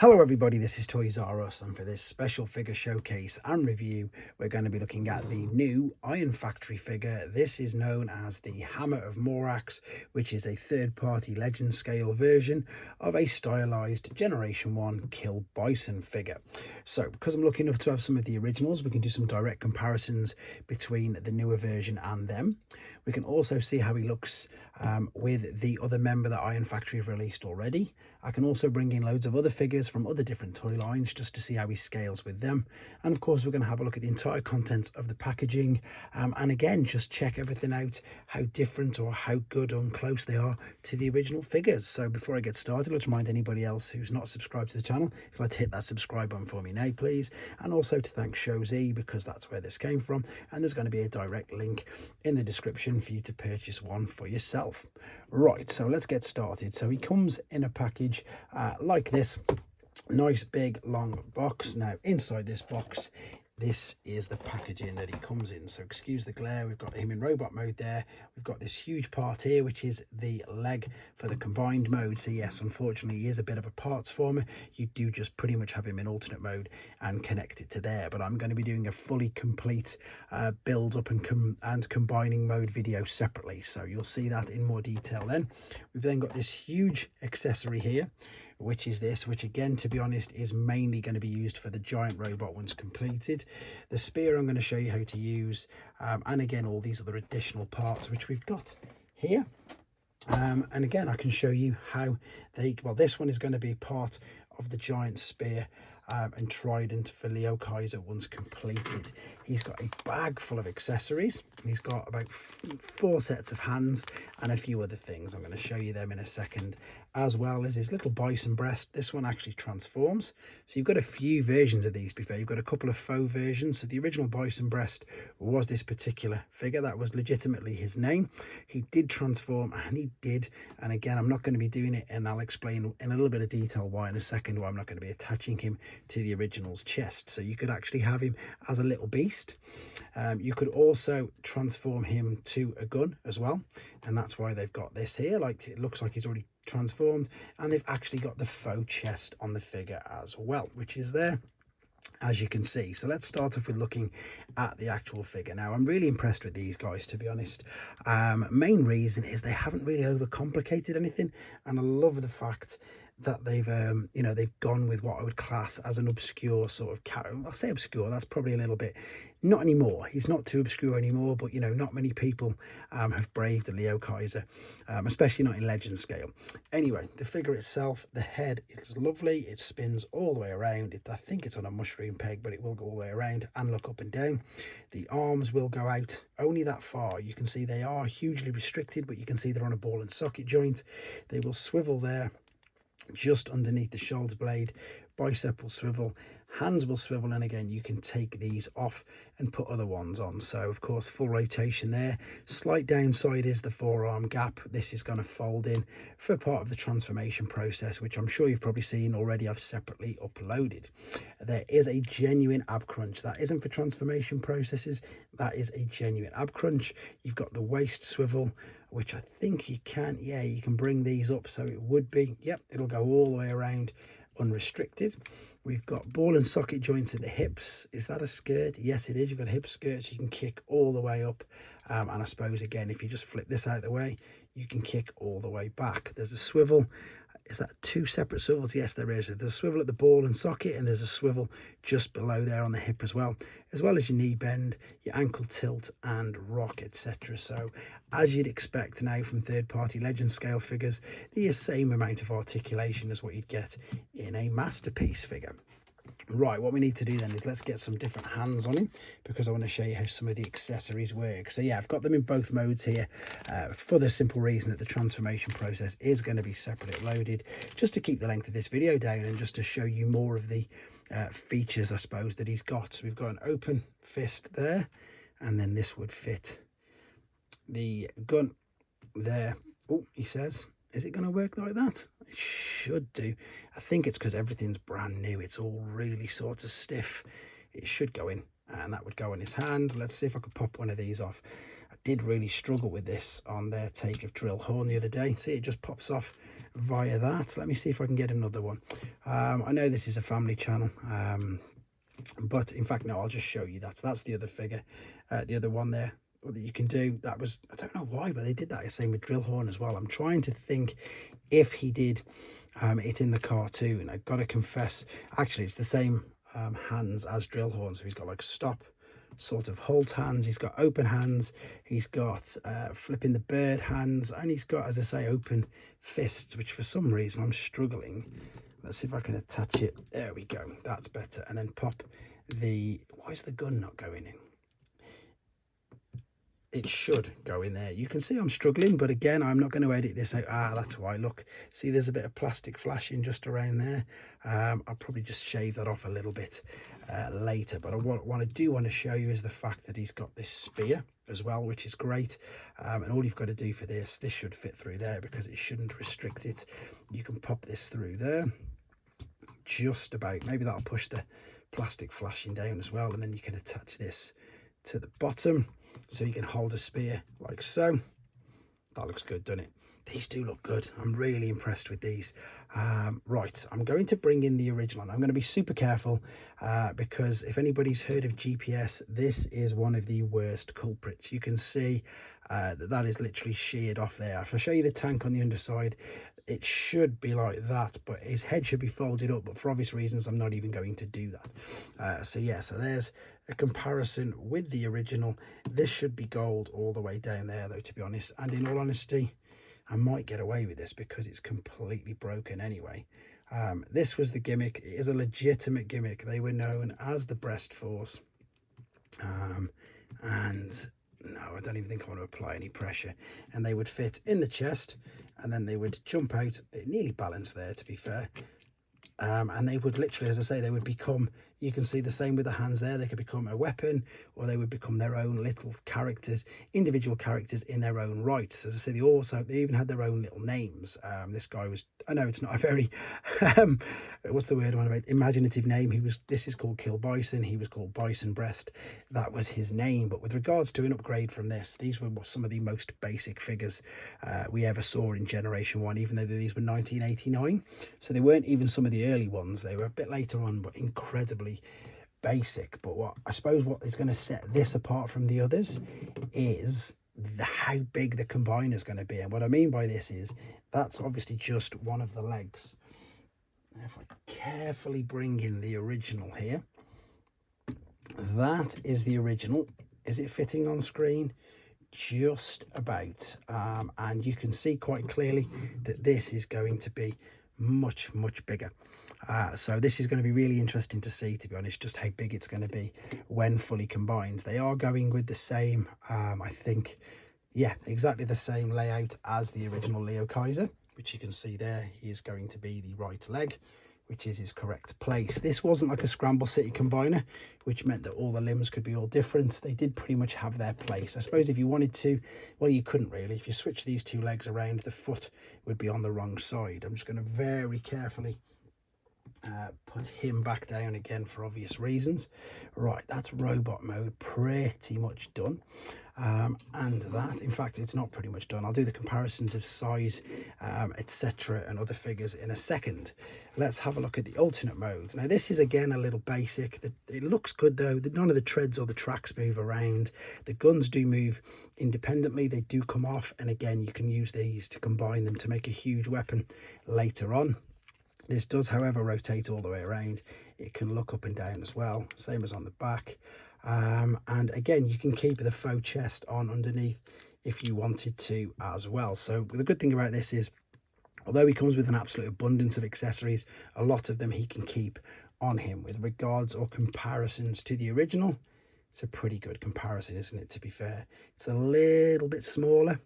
Hello everybody, this is Toys R Us, and for this special figure showcase and review we're going to be looking at the new Iron Factory figure. This is known as the Hammer of Morax, which is a third-party legend scale version of a stylized Generation 1 Kill Bison figure. So because I'm lucky enough to have some of the originals, we can do some direct comparisons between the newer version and them. We can also see how he looks with the other member that Iron Factory have released already. I can also bring in loads of other figures from other different toy lines just to see how he scales with them. And of course we're going to have a look at the entire contents of the packaging, and again just check everything out, how different or how good or close they are to the original figures. So before I get started, let's remind anybody else who's not subscribed to the channel, if you'd like to hit that subscribe button for me now please, and also to thank Show Z because that's where this came from, and there's going to be a direct link in the description for you to purchase one for yourself. Right, so let's get started. So he comes in a package like this. Nice big long box. Now inside this box, this is the packaging that he comes in. So excuse the glare, we've got him in robot mode there. We've got this huge part here, which is the leg for the combined mode. So yes, unfortunately he is a bit of a parts former. You do just pretty much have him in alternate mode and connect it to there, but I'm going to be doing a fully complete build up and combining mode video separately, so you'll see that in more detail then. We've then got this huge accessory here, which is this, which again, to be honest, is mainly going to be used for the giant robot once completed. The spear I'm going to show you how to use, and again all these other additional parts which we've got here. And again I can show you how this one is going to be part of the giant spear and trident for liokaiser once completed. He's got a bag full of accessories. He's got about 4 sets of hands and a few other things. I'm going to show you them in a second, as well as his little bison breast. This one actually transforms, so you've got a few versions of these. Before, you've got a couple of faux versions. So the original bison breast was this particular figure, that was legitimately his name. He did transform, and he did, and again I'm not going to be doing it, and I'll explain in a little bit of detail why in a second, why I'm not going to be attaching him to the original's chest. So you could actually have him as a little beast. You could also transform him to a gun as well, and that's why they've got this here. Like, it looks like he's already transformed, and they've actually got the faux chest on the figure as well, which is there, as you can see. So let's start off with looking at the actual figure. Now I'm really impressed with these guys, to be honest. Main reason is they haven't really overcomplicated anything, and I love the fact that they've they've gone with what I would class as an obscure sort of character. I'll say obscure, that's probably a little bit, not anymore, he's not too obscure anymore, but not many people have braved the liokaiser, especially not in legend scale. Anyway, the figure itself, the head is lovely. It spins all the way around. I think it's on a mushroom peg, but it will go all the way around and look up and down. The arms will go out only that far. You can see they are hugely restricted, but you can see they're on a ball and socket joint. They will swivel there just underneath the shoulder blade. Bicep will swivel, hands will swivel, and again you can take these off and put other ones on. So of course full rotation there. Slight downside is the forearm gap. This is going to fold in for part of the transformation process, which I'm sure you've probably seen already. I've separately uploaded. There is a genuine ab crunch. That isn't for transformation processes, that is a genuine ab crunch. You've got the waist swivel, which I think you can, yeah, you can bring these up, so it would be, yep, it'll go all the way around unrestricted. We've got ball and socket joints at the hips. Is that a skirt? Yes it is. You've got a hip skirt, so you can kick all the way up, and I suppose again if you just flip this out of the way, you can kick all the way back. There's a swivel. Is that 2 separate swivels? Yes there is. There's a swivel at the ball and socket, and there's a swivel just below there on the hip as well as your knee bend, your ankle tilt and rock, etc. So as you'd expect now from third-party legend scale figures, the same amount of articulation as what you'd get in a masterpiece figure. Right, what we need to do then is let's get some different hands on him, because I want to show you how some of the accessories work. So yeah, I've got them in both modes here, for the simple reason that the transformation process is going to be separately loaded, just to keep the length of this video down and just to show you more of the features, I suppose, that he's got. So we've got an open fist there, and then this would fit the gun there. Oh, he says, is it going to work like that? It should do. I think it's because everything's brand new. It's all really sort of stiff. It should go in, and that would go in his hand. Let's see if I could pop one of these off. I did really struggle with this on their take of drill horn the other day. See, it just pops off via that. Let me see if I can get another one. I know this is a family channel, but in fact, no, I'll just show you that. So that's the other figure, the other one there that you can do. That was, I don't know why, but they did that same with drill horn as well. I'm trying to think if he did it in the cartoon. I've got to confess, actually it's the same hands as drill horn. So he's got like stop, sort of hold hands, he's got open hands, he's got flipping the bird hands, and he's got, as I say, open fists, which for some reason I'm struggling. Let's see if I can attach it. There we go, that's better. And then pop the, why is the gun not going in? It should go in there. You can see I'm struggling, but again, I'm not going to edit this out. That's why. Look, see, there's a bit of plastic flashing just around there. I'll probably just shave that off a little bit later. But what I do want to show you is the fact that he's got this spear as well, which is great. And all you've got to do for this should fit through there because it shouldn't restrict it. You can pop this through there, just about. Maybe that'll push the plastic flashing down as well, and then you can attach this to the bottom. So you can hold a spear like so. That looks good, doesn't it? These do look good. I'm really impressed with these. Right, I'm going to bring in the original. I'm going to be super careful because if anybody's heard of GPS, this is one of the worst culprits. You can see that is literally sheared off there. If I show you the tank on the underside, it should be like that, but his head should be folded up, but for obvious reasons I'm not even going to do that. So yeah, so there's a comparison with the original. This should be gold all the way down there though, to be honest, and in all honesty I might get away with this because it's completely broken anyway. This was the gimmick. It is a legitimate gimmick. They were known as the breast force, and no, I don't even think I want to apply any pressure, and they would fit in the chest and then they would jump out. It nearly balanced there, to be fair. And they would literally, as I say, they would become, you can see the same with the hands there, they could become a weapon, or they would become their own little characters, individual characters in their own right. As I say, they even had their own little names. This guy was, I know it's not a very what's the word I want about, imaginative name. This is called Killbison. He was called Bison Breast. That was his name. But with regards to an upgrade from this, these were some of the most basic figures we ever saw in Generation 1, even though these were 1989. So they weren't even some of the early ones. They were a bit later on, but incredibly basic. But what I suppose what is going to set this apart from the others is how big the combiner is going to be. And what I mean by this is that's obviously just one of the legs. Now if I carefully bring in the original here, that is the original. Is it fitting on screen? Just about. And you can see quite clearly that this is going to be much bigger. So this is going to be really interesting to see, to be honest, just how big it's going to be when fully combined. They are going with the same, I think, yeah, exactly the same layout as the original liokaiser, which you can see there. He is going to be the right leg, which is his correct place. This wasn't like a Scramble City combiner, which meant that all the limbs could be all different. They did pretty much have their place. I suppose if you wanted to, well, you couldn't really. If you switch these two legs around, the foot would be on the wrong side. I'm just going to very carefully put him back down again for obvious reasons. Right, that's robot mode pretty much done. And that, in fact, it's not pretty much done. I'll do the comparisons of size, etc., and other figures in a second. Let's have a look at the alternate modes. Now this is again a little basic. It looks good though. None of the treads or the tracks move around. The guns do move independently. They do come off, and again you can use these to combine them to make a huge weapon later on. This does, however, rotate all the way around. It can look up and down as well, same as on the back. And again, you can keep the faux chest on underneath if you wanted to as well. So the good thing about this is, although he comes with an absolute abundance of accessories, a lot of them he can keep on him. With regards or comparisons to the original, it's a pretty good comparison, isn't it, to be fair? It's a little bit smaller.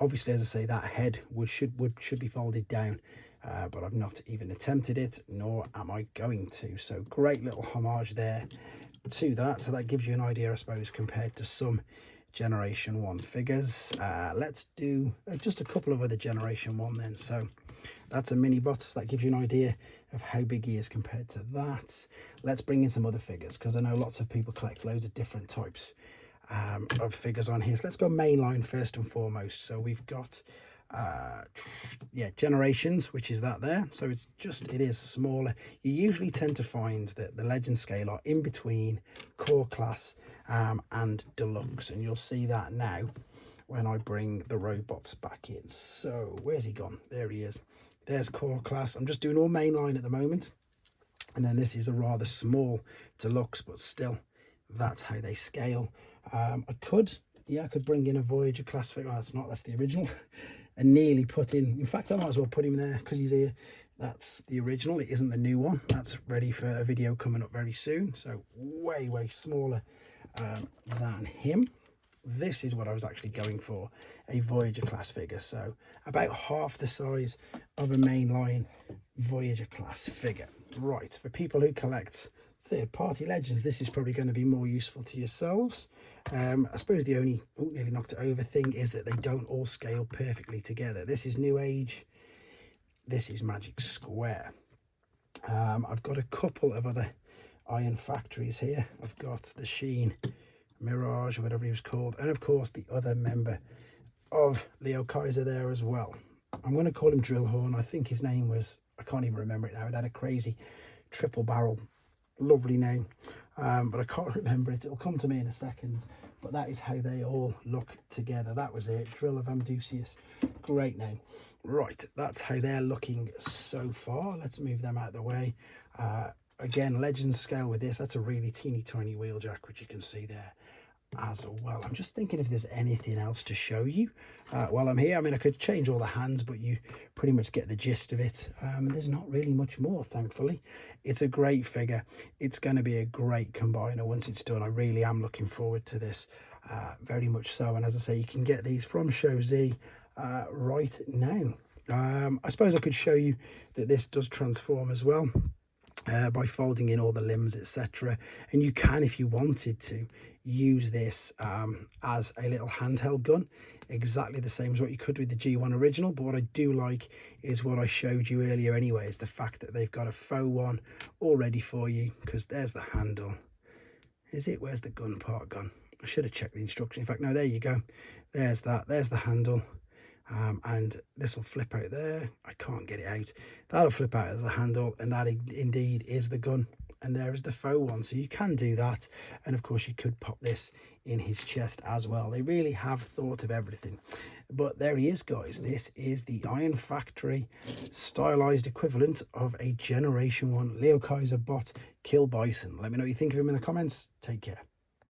Obviously, as I say, that head should be folded down, but I've not even attempted it, nor am I going to. So great little homage there to that. So that gives you an idea, I suppose, compared to some Generation 1 figures. Let's do just a couple of other Generation 1 then. So that's a mini bot, so that gives you an idea of how big he is compared to that. Let's bring in some other figures, because I know lots of people collect loads of different types of figures on here. So let's go mainline first and foremost. So we've got yeah, Generations, which is that there. So it is smaller. You usually tend to find that the Legend scale are in between core class and deluxe, and you'll see that now when I bring the robots back in. So where's he gone? There he is. There's core class. I'm just doing all mainline at the moment, and then this is a rather small deluxe, but still that's how they scale. I could bring in a Voyager class figure. Oh, that's the original. And nearly put in fact I might as well put him there because he's here. That's the original, it isn't the new one. That's ready for a video coming up very soon. So way smaller than him. This is what I was actually going for, a Voyager class figure. So about half the size of a mainline Voyager class figure. Right, for people who collect third-party Legends, this is probably going to be more useful to yourselves. I suppose the only nearly knocked it over thing is that they don't all scale perfectly together. This is New Age, this is Magic Square. I've got a couple of other Iron Factories here. I've got the Sheen, Mirage, or whatever he was called, and of course the other member of liokaiser there as well. I'm going to call him Drillhorn. I think his name was, I can't even remember it now. It had a crazy triple barrel, lovely name, but I can't remember it. It'll come to me in a second. But that is how they all look together. That was it. Drill of Amdusius, great name. Right, that's how they're looking so far. Let's move them out of the way. Again, Legend scale with this. That's a really teeny tiny wheeljack, which you can see there as well. I'm just thinking if there's anything else to show you while I'm here. I mean, I could change all the hands, but you pretty much get the gist of it. There's not really much more, thankfully. It's a great figure. It's going to be a great combiner once it's done. I really am looking forward to this, very much so. And as I say, you can get these from Show Z right now. I suppose I could show you that this does transform as well. By folding in all the limbs, etc. And you can, if you wanted to, use this as a little handheld gun, exactly the same as what you could with the G1 original. But what I do like is what I showed you earlier anyway, is the fact that they've got a faux one all ready for you, because there's the handle. Is it? Where's the gun part gone? I should have checked the instruction. In fact, no, there you go. There's that. There's the handle. And this will flip out there. I can't get it out. That'll flip out as a handle, and that indeed is the gun. And there is the faux one. So you can do that. And of course, you could pop this in his chest as well. They really have thought of everything. But there he is, guys. This is the Iron Factory stylized equivalent of a Generation 1 liokaiser bot killbison. Let me know what you think of him in the comments. Take care.